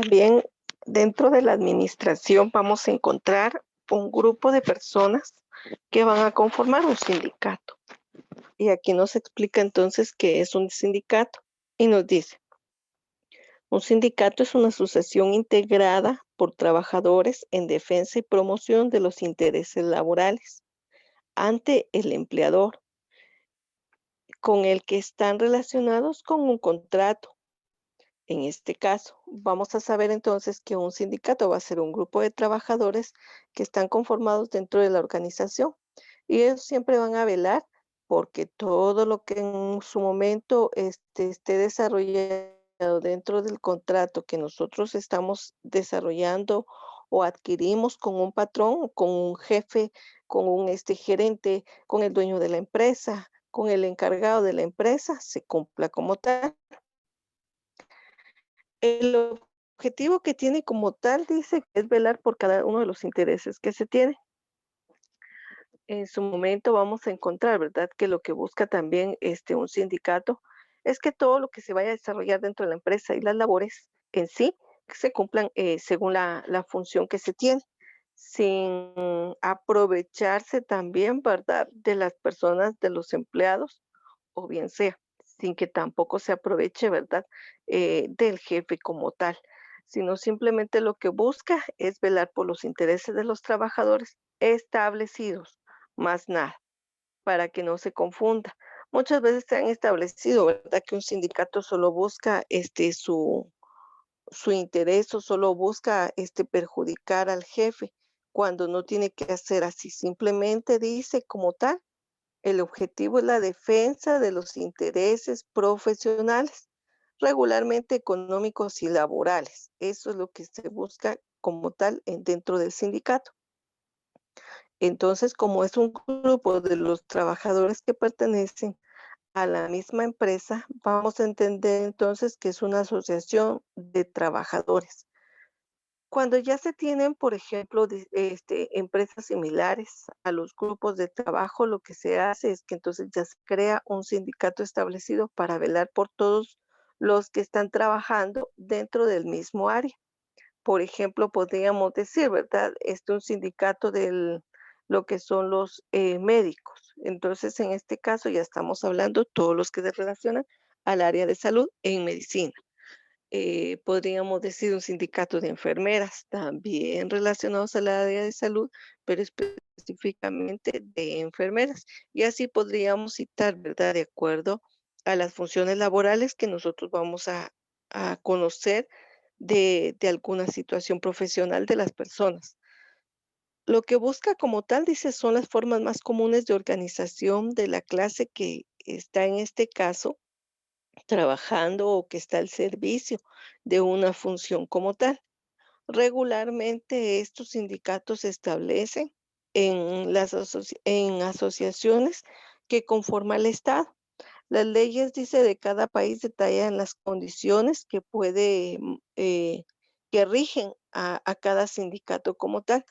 También dentro de la administración vamos a encontrar un grupo de personas que van a conformar un sindicato. Y aquí nos explica entonces qué es un sindicato. Y nos dice, un sindicato es una asociación integrada por trabajadores en defensa y promoción de los intereses laborales ante el empleador, con el que están relacionados con un contrato. En este caso, vamos a saber entonces que un sindicato va a ser un grupo de trabajadores que están conformados dentro de la organización y ellos siempre van a velar porque todo lo que en su momento esté desarrollado dentro del contrato que nosotros estamos desarrollando o adquirimos con un patrón, con un jefe, con un gerente, con el dueño de la empresa, con el encargado de la empresa, se cumpla como tal. El objetivo que tiene como tal, dice, es velar por cada uno de los intereses que se tiene. En su momento vamos a encontrar, ¿verdad?, que lo que busca también un sindicato es que todo lo que se vaya a desarrollar dentro de la empresa y las labores en sí se cumplan según la función que se tiene, sin aprovecharse también, ¿verdad?, de las personas, de los empleados, o bien sea, sin que tampoco se aproveche, ¿verdad?, del jefe como tal, sino simplemente lo que busca es velar por los intereses de los trabajadores establecidos, más nada, para que no se confunda. Muchas veces se han establecido, ¿verdad?, que un sindicato solo busca su interés o solo busca perjudicar al jefe, cuando no tiene que hacer así. Simplemente dice como tal, el objetivo es la defensa de los intereses profesionales, regularmente económicos y laborales. Eso es lo que se busca como tal dentro del sindicato. Entonces, como es un grupo de los trabajadores que pertenecen a la misma empresa, vamos a entender entonces que es una asociación de trabajadores. Cuando ya se tienen, por ejemplo, empresas similares a los grupos de trabajo, lo que se hace es que entonces ya se crea un sindicato establecido para velar por todos los que están trabajando dentro del mismo área. Por ejemplo, podríamos decir, ¿verdad? Un sindicato de lo que son los médicos. Entonces, en este caso ya estamos hablando todos los que se relacionan al área de salud en medicina. Podríamos decir un sindicato de enfermeras, también relacionados al área de salud, pero específicamente de enfermeras. Y así podríamos citar, ¿verdad? De acuerdo a las funciones laborales que nosotros vamos a conocer de alguna situación profesional de las personas. Lo que busca como tal, dice, son las formas más comunes de organización de la clase que está en este caso trabajando o que está al servicio de una función como tal. Regularmente estos sindicatos se establecen en asociaciones que conforma el Estado. Las leyes, dice, de cada país detallan las condiciones que que rigen a cada sindicato como tal.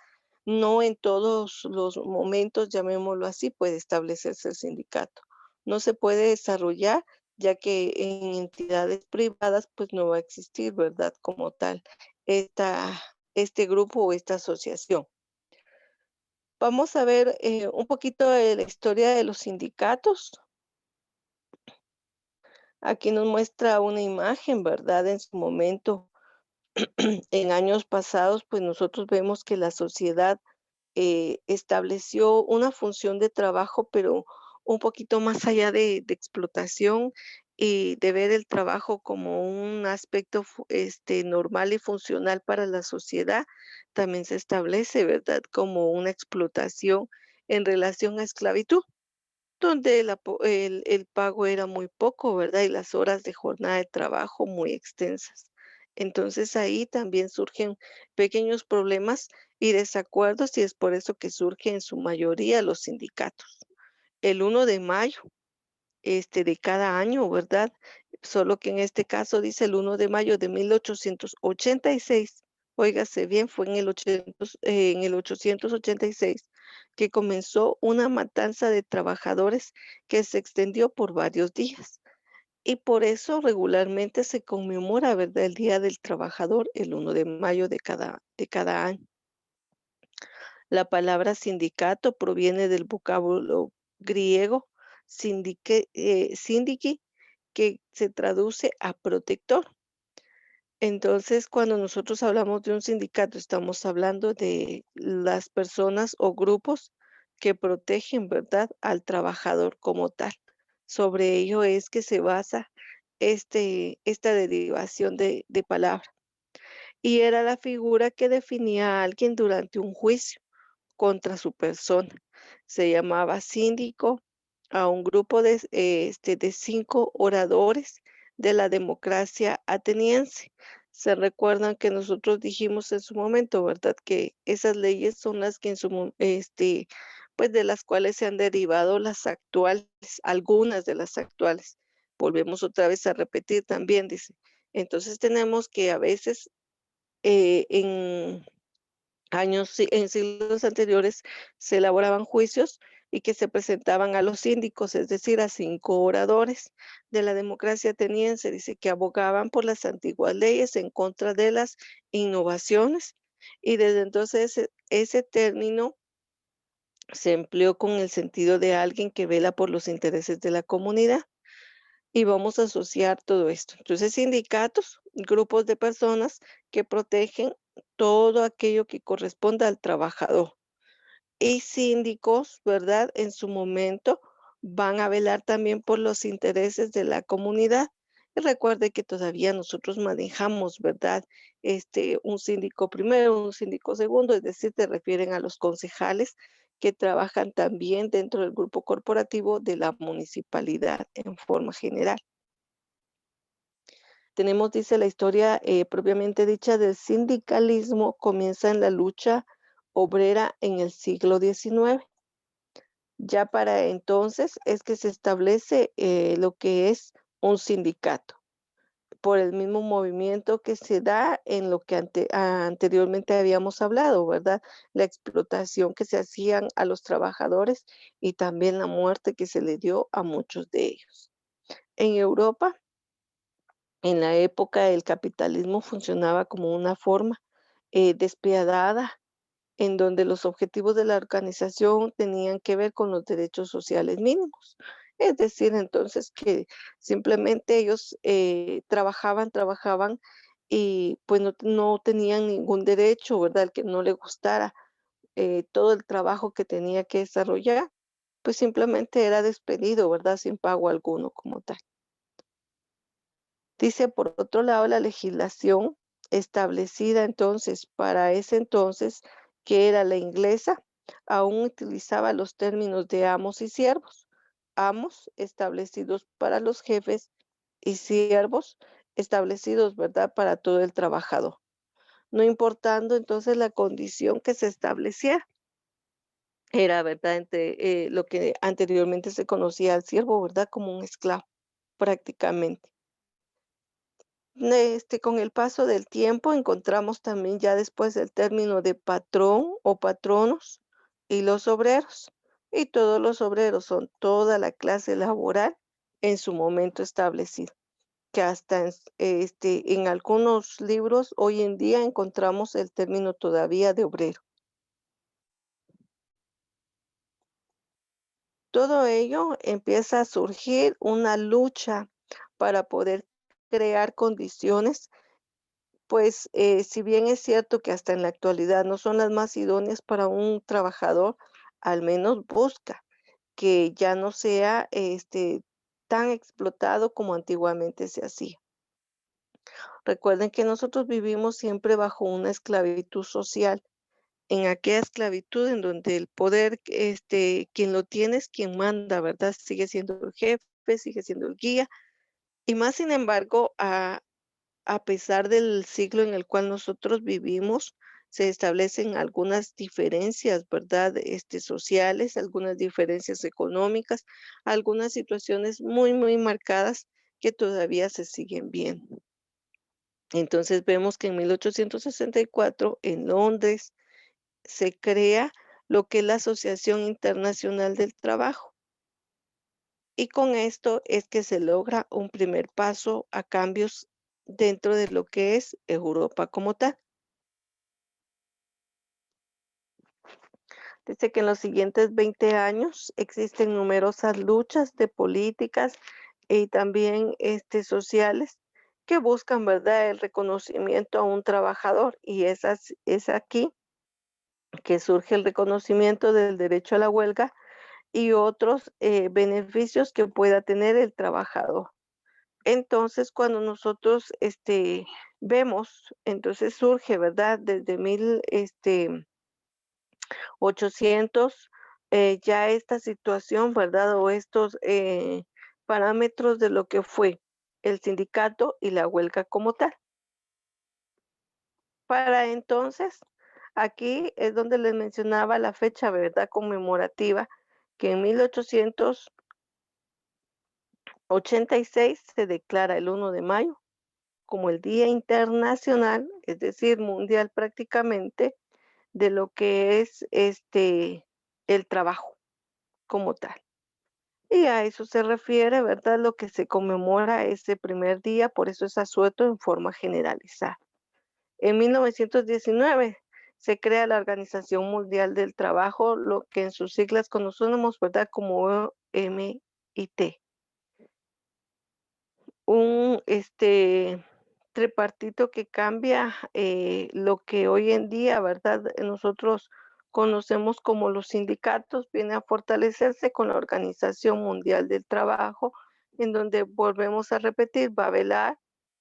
No en todos los momentos, llamémoslo así, puede establecerse el sindicato. No se puede desarrollar, ya que en entidades privadas, pues no va a existir, ¿verdad? Como tal, esta, este grupo o esta asociación. Vamos a ver un poquito de la historia de los sindicatos. Aquí nos muestra una imagen, ¿verdad? En su momento, en años pasados, pues nosotros vemos que la sociedad estableció una función de trabajo, pero un poquito más allá de explotación y de ver el trabajo como un aspecto normal y funcional para la sociedad, también se establece, ¿verdad? Como una explotación en relación a esclavitud donde el pago era muy poco, ¿verdad? Y las horas de jornada de trabajo muy extensas. Entonces ahí también surgen pequeños problemas y desacuerdos y es por eso que surgen en su mayoría los sindicatos. El 1 de mayo, de cada año, ¿verdad? Solo que en este caso dice el 1 de mayo de 1886. Óigase bien, fue en el 886 que comenzó una matanza de trabajadores que se extendió por varios días. y por eso regularmente se conmemora, ¿verdad?, el Día del Trabajador el 1 de mayo de cada año. La palabra sindicato proviene del vocablo griego síndike, que se traduce a protector. Entonces, cuando nosotros hablamos de un sindicato, estamos hablando de las personas o grupos que protegen, ¿verdad?, al trabajador como tal. Sobre ello es que se basa esta derivación de palabra. Y era la figura que definía a alguien durante un juicio contra su persona. Se llamaba síndico a un grupo de 5 oradores de la democracia ateniense. Se recuerdan que nosotros dijimos en su momento, ¿verdad?, que esas leyes son las que pues, de las cuales se han derivado las actuales, algunas de las actuales. Volvemos otra vez a repetir también, dice. Entonces tenemos que a veces, en en siglos anteriores se elaboraban juicios y que se presentaban a los síndicos, es decir, a 5 oradores de la democracia ateniense. Dice que abogaban por las antiguas leyes en contra de las innovaciones, y desde entonces ese término se empleó con el sentido de alguien que vela por los intereses de la comunidad. Y vamos a asociar todo esto. Entonces, sindicatos, grupos de personas que protegen todo aquello que corresponda al trabajador. Y síndicos, ¿verdad? En su momento van a velar también por los intereses de la comunidad. Y recuerde que todavía nosotros manejamos, ¿verdad? Un síndico primero, un síndico segundo, es decir, te refieren a los concejales que trabajan también dentro del grupo corporativo de la municipalidad en forma general. Tenemos, dice, la historia propiamente dicha del sindicalismo comienza en la lucha obrera en el siglo XIX. Ya para entonces es que se establece lo que es un sindicato, por el mismo movimiento que se da en lo que anteriormente habíamos hablado, ¿verdad? La explotación que se hacían a los trabajadores y también la muerte que se le dio a muchos de ellos. En Europa, en la época, el capitalismo funcionaba como una forma despiadada, en donde los objetivos de la organización tenían que ver con los derechos sociales mínimos. Es decir, entonces que simplemente ellos trabajaban y pues no tenían ningún derecho, ¿verdad? El que no le gustara todo el trabajo que tenía que desarrollar, pues simplemente era despedido, ¿verdad? Sin pago alguno como tal. Dice, por otro lado, la legislación establecida entonces para ese entonces, que era la inglesa, aún utilizaba los términos de amos y siervos. Amos establecidos para los jefes y siervos establecidos, ¿verdad?, para todo el trabajador, no importando entonces la condición que se establecía. Era, ¿verdad?, entre lo que anteriormente se conocía al siervo, ¿verdad?, como un esclavo, prácticamente. Con el paso del tiempo encontramos también ya después el término de patrón o patronos y los obreros. Y todos los obreros son toda la clase laboral en su momento establecido, que hasta en algunos libros hoy en día encontramos el término todavía de obrero. Todo ello empieza a surgir una lucha para poder crear condiciones. Pues, si bien es cierto que hasta en la actualidad no son las más idóneas para un trabajador, al menos busca que ya no sea, tan explotado como antiguamente se hacía. Recuerden que nosotros vivimos siempre bajo una esclavitud social, en aquella esclavitud en donde el poder, quien lo tiene es quien manda, ¿verdad? Sigue siendo el jefe, sigue siendo el guía, y más sin embargo, a pesar del siglo en el cual nosotros vivimos, se establecen algunas diferencias, ¿verdad? Sociales, algunas diferencias económicas, algunas situaciones muy, muy marcadas que todavía se siguen viendo. Entonces vemos que en 1864 en Londres se crea lo que es la Asociación Internacional del Trabajo. Y con esto es que se logra un primer paso a cambios dentro de lo que es Europa como tal. Dice que en los siguientes 20 años existen numerosas luchas de políticas y también sociales que buscan, ¿verdad?, el reconocimiento a un trabajador. Y es aquí que surge el reconocimiento del derecho a la huelga y otros beneficios que pueda tener el trabajador. Entonces, cuando nosotros vemos, entonces surge, ¿verdad? Desde 1800, ya esta situación, ¿verdad? O estos parámetros de lo que fue el sindicato y la huelga como tal. Para entonces, aquí es donde les mencionaba la fecha, ¿verdad? Conmemorativa, que en 1886 se declara el 1 de mayo como el Día Internacional, es decir, mundial prácticamente, de lo que es el trabajo como tal. Y a eso se refiere, ¿verdad? Lo que se conmemora ese primer día, por eso es asueto en forma generalizada. En 1919 se crea la Organización Mundial del Trabajo, lo que en sus siglas conocemos, ¿verdad? Como OMIT. Un tripartito que cambia lo que hoy en día, ¿verdad? Nosotros conocemos como los sindicatos, viene a fortalecerse con la Organización Mundial del Trabajo, en donde volvemos a repetir, va a velar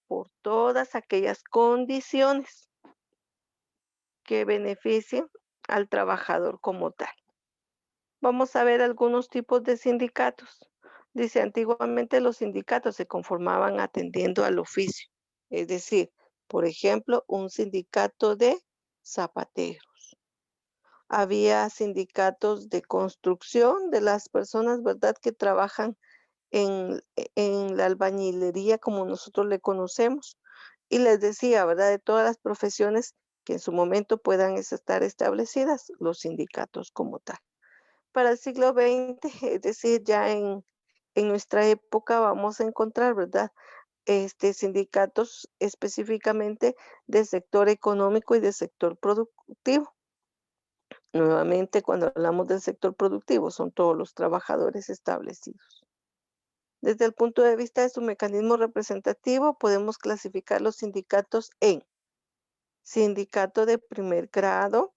por todas aquellas condiciones que beneficien al trabajador como tal. Vamos a ver algunos tipos de sindicatos. Dice, antiguamente los sindicatos se conformaban atendiendo al oficio, es decir, por ejemplo, un sindicato de zapateros. Había sindicatos de construcción de las personas, ¿verdad?, que trabajan en la albañilería como nosotros le conocemos. Y les decía, ¿verdad?, de todas las profesiones que en su momento puedan estar establecidas, los sindicatos como tal. Para el siglo XX, es decir, ya en nuestra época vamos a encontrar, ¿verdad? Sindicatos específicamente del sector económico y del sector productivo. Nuevamente, cuando hablamos del sector productivo, son todos los trabajadores establecidos. Desde el punto de vista de su mecanismo representativo, podemos clasificar los sindicatos en sindicato de primer grado,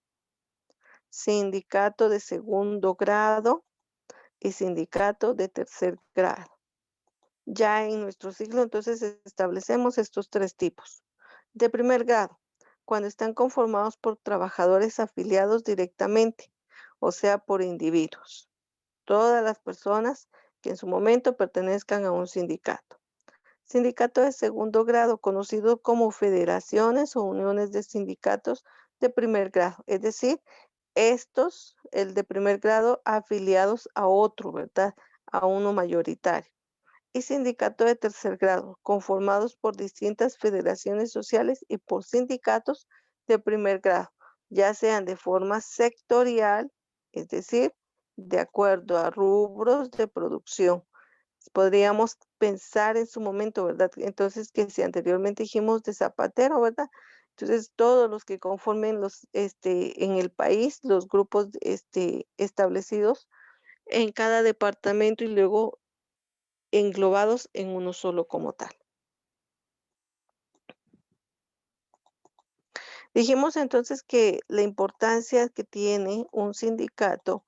sindicato de segundo grado y sindicato de tercer grado. Ya en nuestro siglo, entonces, establecemos estos tres tipos. De primer grado, cuando están conformados por trabajadores afiliados directamente, o sea, por individuos. Todas las personas que en su momento pertenezcan a un sindicato. Sindicato de segundo grado, conocido como federaciones o uniones de sindicatos de primer grado. Es decir, estos, el de primer grado, afiliados a otro, ¿verdad? A uno mayoritario. Y sindicato de tercer grado, conformados por distintas federaciones sociales y por sindicatos de primer grado, ya sean de forma sectorial, es decir, de acuerdo a rubros de producción. Podríamos pensar en su momento, ¿verdad? Entonces, que si anteriormente dijimos de zapatero, ¿verdad? Entonces, todos los que conformen en el país, los grupos, establecidos en cada departamento y luego englobados en uno solo como tal. Dijimos entonces que la importancia que tiene un sindicato,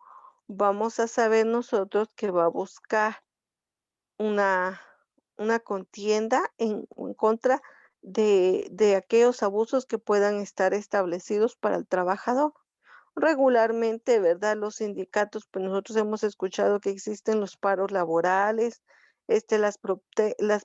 vamos a saber nosotros que va a buscar una, una contienda en contra de aquellos abusos que puedan estar establecidos para el trabajador. Regularmente, ¿verdad? Los sindicatos, pues nosotros hemos escuchado que existen los paros laborales, las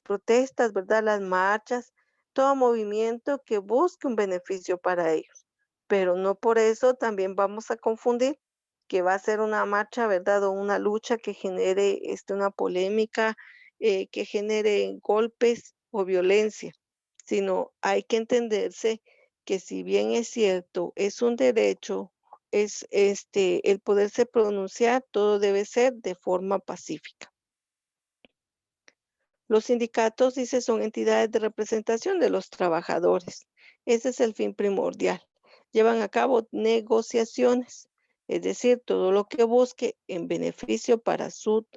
protestas, ¿verdad? Las marchas, todo movimiento que busque un beneficio para ellos. Pero no por eso también vamos a confundir que va a ser una marcha, ¿verdad? O una lucha que genere una polémica, que genere golpes o violencia, sino hay que entenderse que si bien es cierto, es un derecho es el poderse pronunciar, todo debe ser de forma pacífica. Los sindicatos, dice, son entidades de representación de los trabajadores. Ese es el fin primordial. Llevan a cabo negociaciones, es decir, todo lo que busque en beneficio para sus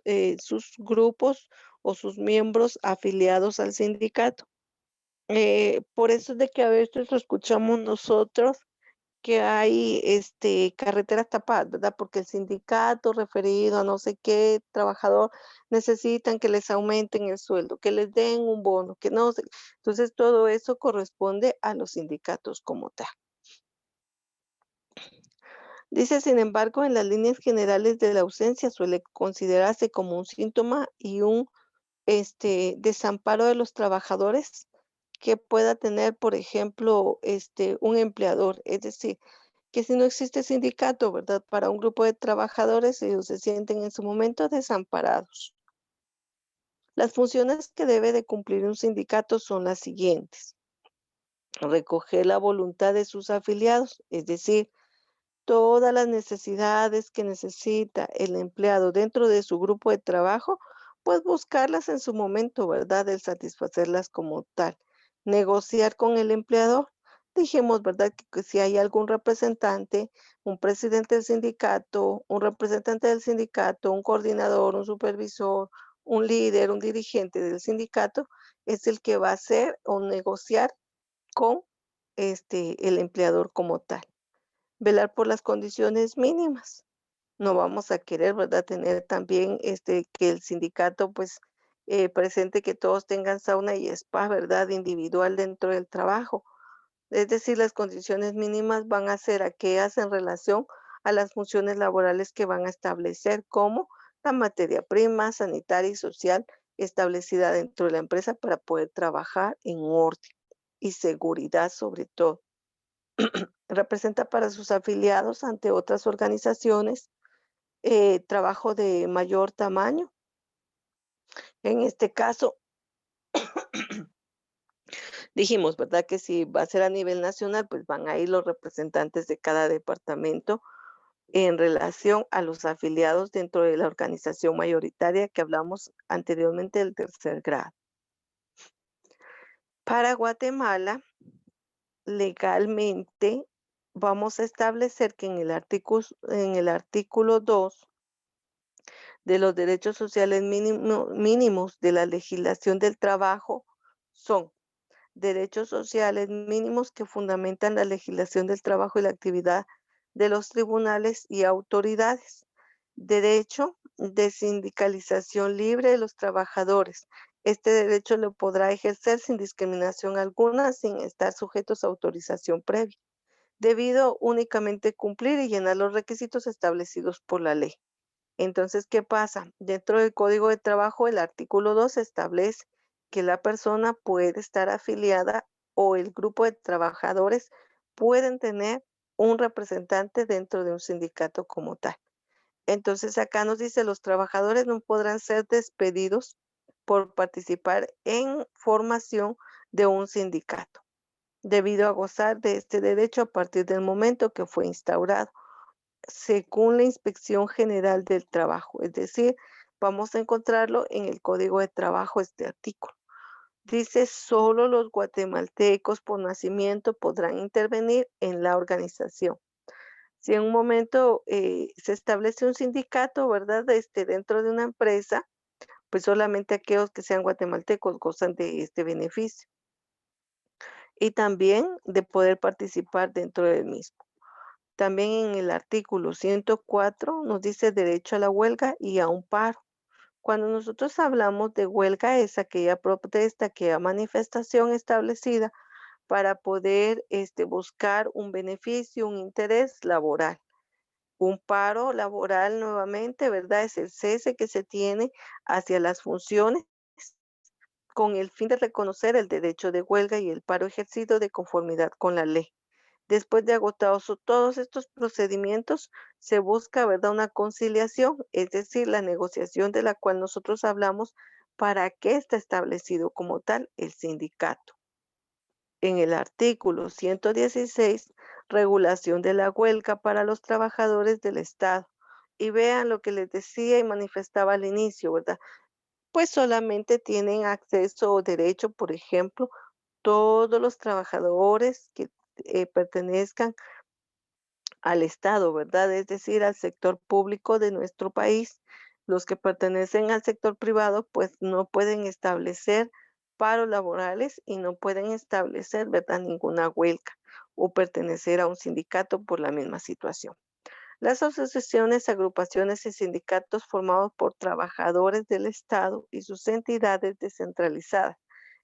grupos o sus miembros afiliados al sindicato. Por eso es de que a veces escuchamos nosotros que hay, carreteras tapadas, ¿verdad? Porque el sindicato referido a no sé qué trabajador necesitan que les aumenten el sueldo, que les den un bono, que no sé. Entonces, todo eso corresponde a los sindicatos como tal. Dice, sin embargo, en las líneas generales de la ausencia suele considerarse como un síntoma y un, desamparo de los trabajadores que pueda tener, por ejemplo, un empleador. Es decir, que si no existe sindicato, ¿verdad? Para un grupo de trabajadores, ellos se sienten en su momento desamparados. Las funciones que debe de cumplir un sindicato son las siguientes: recoger la voluntad de sus afiliados, es decir, todas las necesidades que necesita el empleado dentro de su grupo de trabajo, pues buscarlas en su momento, ¿verdad? El satisfacerlas como tal. Negociar con el empleador. Dijimos, ¿verdad? Que si hay algún representante, un presidente del sindicato, un representante del sindicato, un coordinador, un supervisor, un líder, un dirigente del sindicato, es el que va a hacer o negociar con el empleador como tal. Velar por las condiciones mínimas. No vamos a querer, ¿verdad? Tener también, que el sindicato, pues, presente que todos tengan sauna y spa, ¿verdad? Individual dentro del trabajo. Es decir, las condiciones mínimas van a ser aquellas en relación a las funciones laborales que van a establecer, como la materia prima, sanitaria y social establecida dentro de la empresa para poder trabajar en orden y seguridad sobre todo. Representa para sus afiliados ante otras organizaciones trabajo de mayor tamaño. En este caso, dijimos, ¿verdad? Que si va a ser a nivel nacional, pues van a ir los representantes de cada departamento en relación a los afiliados dentro de la organización mayoritaria que hablamos anteriormente del tercer grado. Para Guatemala, legalmente, vamos a establecer que en el artículo 2 de los derechos sociales mínimos de la legislación del trabajo son derechos sociales mínimos que fundamentan la legislación del trabajo y la actividad de los tribunales y autoridades. Derecho de sindicalización libre de los trabajadores. Este derecho lo podrá ejercer sin discriminación alguna, sin estar sujetos a autorización previa, debido únicamente cumplir y llenar los requisitos establecidos por la ley. Entonces, ¿qué pasa? Dentro del Código de Trabajo, el artículo 2 establece que la persona puede estar afiliada o el grupo de trabajadores pueden tener un representante dentro de un sindicato como tal. Entonces, acá nos dice, los trabajadores no podrán ser despedidos por participar en formación de un sindicato, debido a gozar de este derecho a partir del momento que fue instaurado según la Inspección General del Trabajo. Es decir, vamos a encontrarlo en el Código de Trabajo, este artículo. Dice, solo los guatemaltecos por nacimiento podrán intervenir en la organización. Si en un momento se establece un sindicato, ¿verdad? Dentro de una empresa, pues solamente aquellos que sean guatemaltecos gozan de este beneficio y también de poder participar dentro del mismo. También en el artículo 104 nos dice derecho a la huelga y a un paro. Cuando nosotros hablamos de huelga es aquella protesta, aquella manifestación establecida para poder buscar un beneficio, un interés laboral. Un paro laboral nuevamente, ¿verdad? Es el cese que se tiene hacia las funciones con el fin de reconocer el derecho de huelga y el paro ejercido de conformidad con la ley. Después de agotados todos estos procedimientos, se busca, ¿verdad?, una conciliación, es decir, la negociación de la cual nosotros hablamos, para qué está establecido como tal el sindicato. En el artículo 116, regulación de la huelga para los trabajadores del Estado. Y vean lo que les decía y manifestaba al inicio, ¿verdad? pues solamente tienen acceso o derecho, por ejemplo, todos los trabajadores que pertenezcan al Estado, ¿verdad? Es decir, al sector público de nuestro país. Los que pertenecen al sector privado, pues no pueden establecer paros laborales y no pueden establecer, ¿verdad?, ninguna huelga o pertenecer a un sindicato por la misma situación. Las asociaciones, agrupaciones y sindicatos formados por trabajadores del Estado y sus entidades descentralizadas.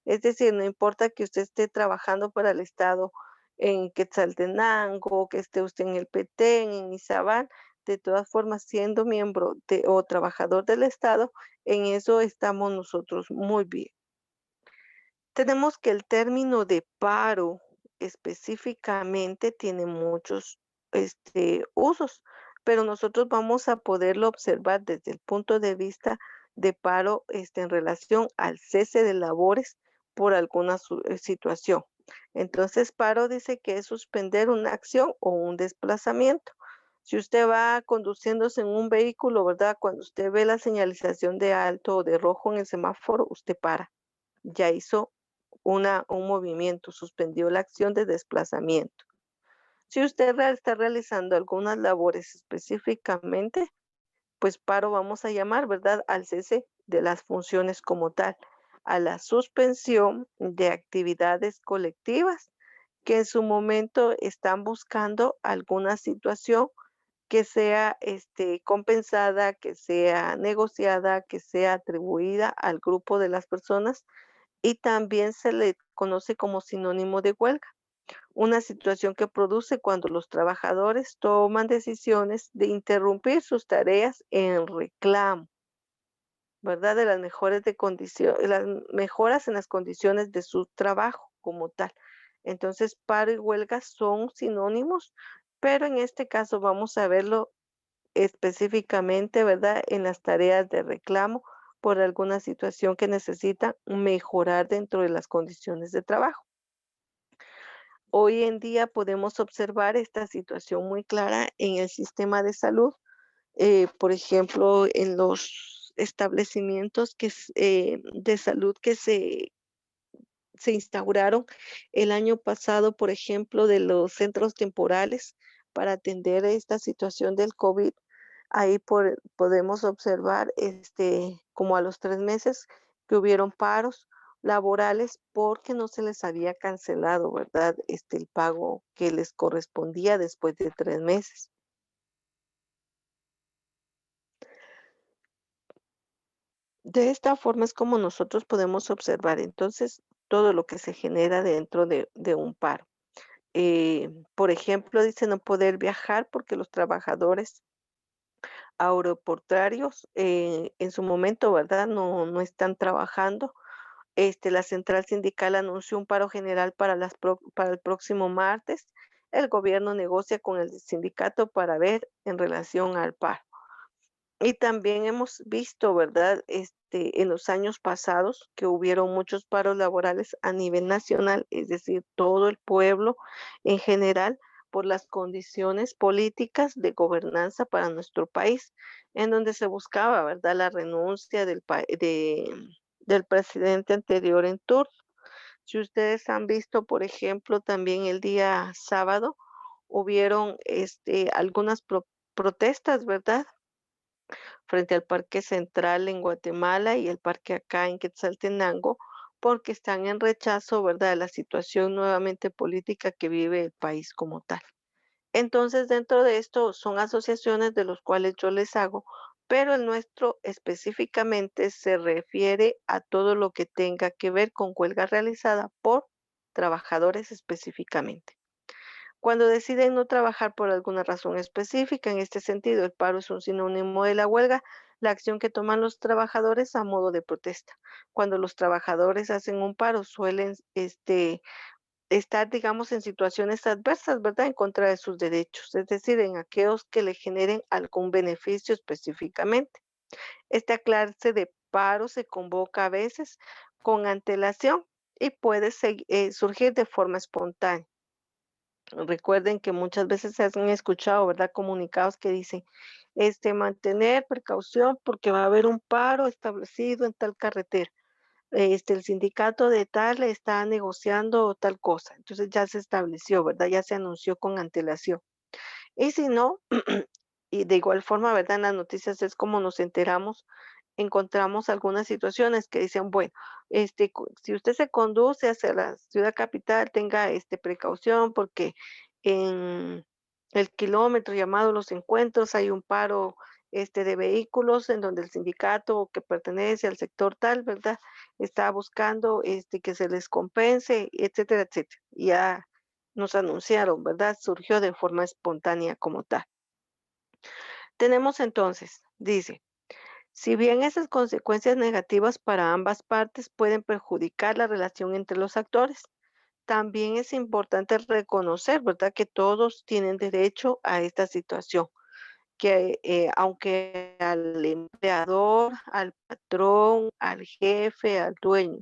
Es decir, no importa que usted esté trabajando para el Estado en Quetzaltenango, que esté usted en el Petén, en Izabal, de todas formas, siendo miembro o trabajador del Estado, en eso estamos nosotros muy bien. Tenemos que el término de paro específicamente tiene muchos usos, pero nosotros vamos a poderlo observar desde el punto de vista de paro en relación al cese de labores por alguna situación. Entonces, paro dice que es suspender una acción o un desplazamiento. Si usted va conduciéndose en un vehículo, ¿verdad? Cuando usted ve la señalización de alto o de rojo en el semáforo, usted para, ya hizo un movimiento, suspendió la acción de desplazamiento. Si usted está realizando algunas labores específicamente, pues paro vamos a llamar, ¿verdad?, al cese de las funciones como tal, a la suspensión de actividades colectivas que en su momento están buscando alguna situación que sea compensada, que sea negociada, que sea atribuida al grupo de las personas y también se le conoce como sinónimo de huelga, una situación que produce cuando los trabajadores toman decisiones de interrumpir sus tareas en reclamo, ¿verdad? De las las mejoras en las condiciones de su trabajo como tal. Entonces, paro y huelga son sinónimos, pero en este caso vamos a verlo específicamente, ¿verdad?, en las tareas de reclamo por alguna situación que necesita mejorar dentro de las condiciones de trabajo. Hoy en día podemos observar esta situación muy clara en el sistema de salud, por ejemplo, en los establecimientos de salud que se instauraron el año pasado, por ejemplo, de los centros temporales para atender esta situación del COVID. Ahí podemos observar, como a los 3 meses que hubieron paros laborales porque no se les había cancelado, ¿verdad?, el pago que les correspondía después de 3 meses. De esta forma es como nosotros podemos observar, entonces, todo lo que se genera dentro de un paro. Por ejemplo, dice no poder viajar porque los trabajadores aeroportuarios, en su momento, ¿verdad? No están trabajando. La central sindical anunció un paro general para el próximo martes. El gobierno negocia con el sindicato para ver en relación al paro. Y también hemos visto, ¿verdad? En los años pasados que hubieron muchos paros laborales a nivel nacional, es decir, todo el pueblo en general, por las condiciones políticas de gobernanza para nuestro país, en donde se buscaba, ¿verdad?, la renuncia del presidente anterior en turno. Si ustedes han visto, por ejemplo, también el día sábado hubieron algunas protestas, ¿verdad?, frente al Parque Central en Guatemala y el parque acá en Quetzaltenango, porque están en rechazo, ¿verdad?, de la situación nuevamente política que vive el país como tal. Entonces, dentro de esto son asociaciones de los cuales yo les hago, pero el nuestro específicamente se refiere a todo lo que tenga que ver con huelga realizada por trabajadores específicamente. Cuando deciden no trabajar por alguna razón específica, en este sentido, el paro es un sinónimo de la huelga, la acción que toman los trabajadores a modo de protesta. Cuando los trabajadores hacen un paro, suelen estar, digamos, en situaciones adversas, ¿verdad?, en contra de sus derechos, es decir, en aquellos que le generen algún beneficio específicamente. Esta clase de paro se convoca a veces con antelación y puede surgir de forma espontánea. Recuerden que muchas veces se han escuchado, ¿verdad?, comunicados que dicen, mantener precaución porque va a haber un paro establecido en tal carretera. El sindicato de tal está negociando tal cosa. Entonces ya se estableció, ¿verdad? Ya se anunció con antelación. Y si no, y de igual forma, ¿verdad? En las noticias es como nos enteramos, encontramos algunas situaciones que dicen, bueno, si usted se conduce hacia la ciudad capital, tenga precaución porque en el kilómetro llamado Los Encuentros hay un paro de vehículos en donde el sindicato que pertenece al sector tal, ¿verdad? Está buscando que se les compense, etcétera, etcétera. Ya nos anunciaron, ¿verdad? Surgió de forma espontánea como tal. Tenemos entonces, dice, si bien esas consecuencias negativas para ambas partes pueden perjudicar la relación entre los actores, también es importante reconocer, ¿verdad?, que todos tienen derecho a esta situación, que aunque al empleador, al patrón, al jefe, al dueño,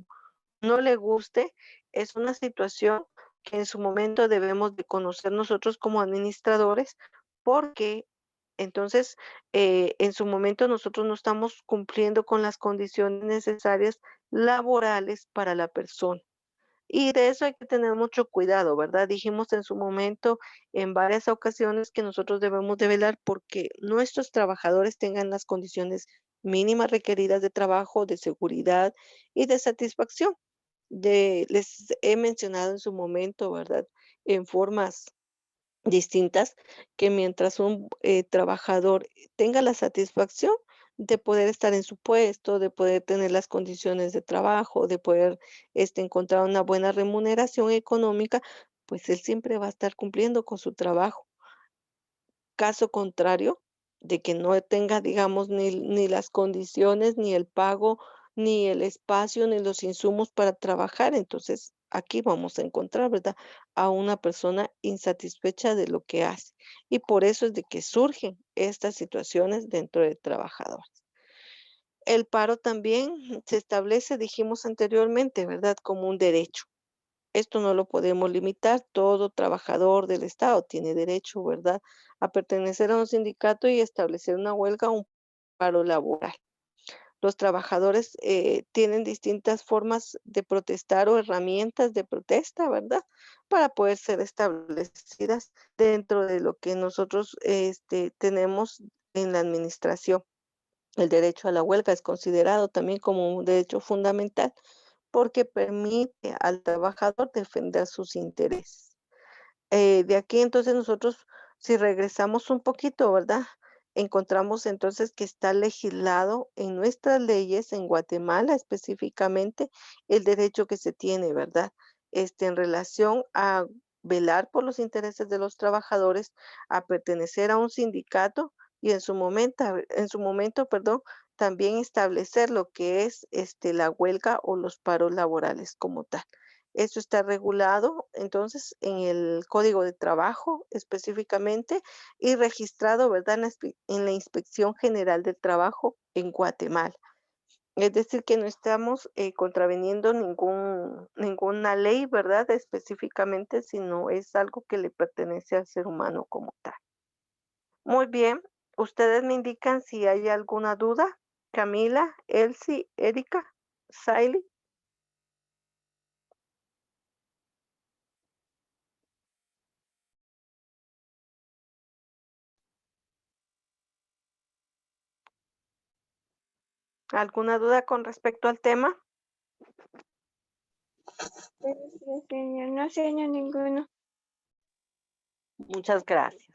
no le guste, es una situación que en su momento debemos de conocer nosotros como administradores, porque entonces en su momento nosotros no estamos cumpliendo con las condiciones necesarias laborales para la persona. Y de eso hay que tener mucho cuidado, ¿verdad? Dijimos en su momento, en varias ocasiones, que nosotros debemos de velar porque nuestros trabajadores tengan las condiciones mínimas requeridas de trabajo, de seguridad y de satisfacción. Les he mencionado en su momento, ¿verdad? En formas distintas, que mientras un trabajador tenga la satisfacción de poder estar en su puesto, de poder tener las condiciones de trabajo, de poder encontrar una buena remuneración económica, pues él siempre va a estar cumpliendo con su trabajo. Caso contrario, de que no tenga, digamos, ni las condiciones, ni el pago, ni el espacio, ni los insumos para trabajar. Entonces, aquí vamos a encontrar, ¿verdad?, a una persona insatisfecha de lo que hace. Y por eso es de que surgen estas situaciones dentro de trabajadores. El paro también se establece, dijimos anteriormente, ¿verdad?, como un derecho. Esto no lo podemos limitar. Todo trabajador del Estado tiene derecho, ¿verdad?, a pertenecer a un sindicato y establecer una huelga o un paro laboral. Los trabajadores tienen distintas formas de protestar o herramientas de protesta, ¿verdad?, para poder ser establecidas dentro de lo que nosotros tenemos en la administración. El derecho a la huelga es considerado también como un derecho fundamental porque permite al trabajador defender sus intereses. De aquí entonces nosotros, si regresamos un poquito, ¿verdad? Encontramos entonces que está legislado en nuestras leyes, en Guatemala específicamente, el derecho que se tiene, ¿verdad? En relación a velar por los intereses de los trabajadores, a pertenecer a un sindicato y en su momento, perdón, también establecer lo que es la huelga o los paros laborales como tal. Eso está regulado entonces en el Código de Trabajo específicamente y registrado, ¿verdad?, en la Inspección General del Trabajo en Guatemala. Es decir, que no estamos contraviniendo ninguna ley, ¿verdad?, específicamente, sino es algo que le pertenece al ser humano como tal. Muy bien, ustedes me indican si hay alguna duda. Camila, Elsie, Erika, Saily, ¿alguna duda con respecto al tema? Gracias, señor. No, señor, ninguno. Muchas gracias.